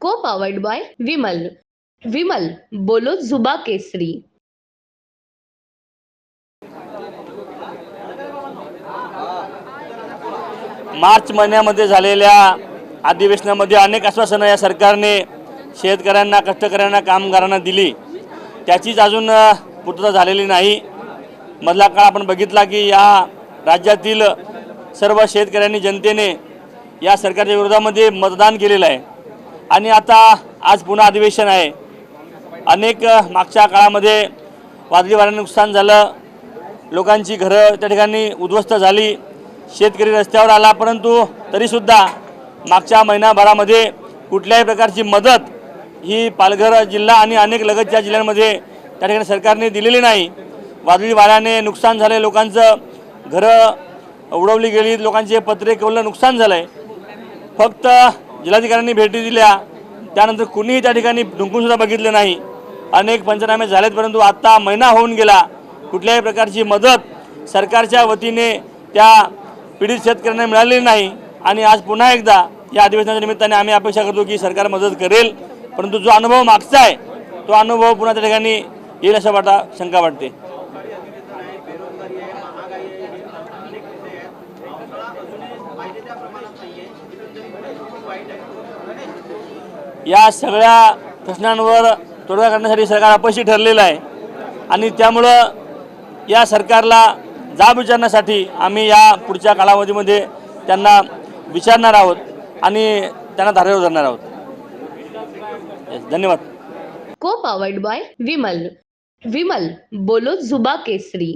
को powered by Vimal. Vimal बोलो जुबा केसरी. मार्च महिन्यामध्ये झालेल्या अधिवेशनामध्ये अनेक आश्वासनं या सरकारने शेतकऱ्यांना, कष्टकऱ्यांना, कामगारांना दिली. त्याचीच अजून पूर्तता झालेली नाही. मधला काळ आपण बघितला की या राज्यातील सर्व शेतकऱ्यांनी, जनतेने या सरकारच्या विरोधामध्ये मतदान केलेलं आहे आणि आता आज पुन्हा अधिवेशन आहे. अनेक मागच्या काळामध्ये वादळी वाऱ्याने नुकसान झालं, लोकांची घरं त्या ठिकाणी उद्ध्वस्त झाली, शेतकरी रस्त्यावर आला, परंतु तरीसुद्धा मागच्या महिनाभरामध्ये कुठल्याही प्रकारची मदत ही पालघर जिल्हा आणि अनेक लगतच्या जिल्ह्यांमध्ये त्या ठिकाणी सरकारने दिलेली नाही. वादळी वाऱ्याने नुकसान झाले, लोकांचं घरं उडवली गेली, लोकांचे पत्रे केवढं नुकसान झालं आहे. फक्त जिल्हाधिकाऱ्यांनी भेटी दिल्या, त्यानंतर कुणीही त्या ठिकाणी ढुंकूनसुद्धा बघितले नाही. अनेक पंचनामे झालेत, परंतु आता महिना होऊन गेला, कुठल्याही प्रकारची मदत सरकारच्या वतीने त्या पीडित शेतकऱ्यांना मिळालेली नाही. आणि आज पुन्हा एकदा या अधिवेशनाच्या निमित्ताने आम्ही अपेक्षा करतो की सरकार मदत करेल, परंतु जो अनुभव मागचा आहे तो अनुभव पुन्हा त्या ठिकाणी येईल अशा शंका वाटते. या सगळ्या प्रश्नांवर तोडगा काढण्यासाठी सरकार अपयशी ठरलेलं आहे आणि त्यामुळं या सरकारला जाब विचारण्यासाठी आम्ही या पुढच्या कालावधीमध्ये त्यांना विचारणार आहोत आणि त्यांना धारेवर धरणार आहोत. धन्यवाद. को पावर्ड बाय विमल. विमल बोलो जुबा केसरी.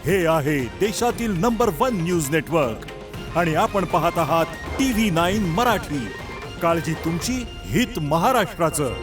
हे आहे देशातील नंबर 1 न्यूज नेटवर्क आणि आपण पाहत आहात TV9 मराठी. काळजी तुमची, हित महाराष्ट्राचं.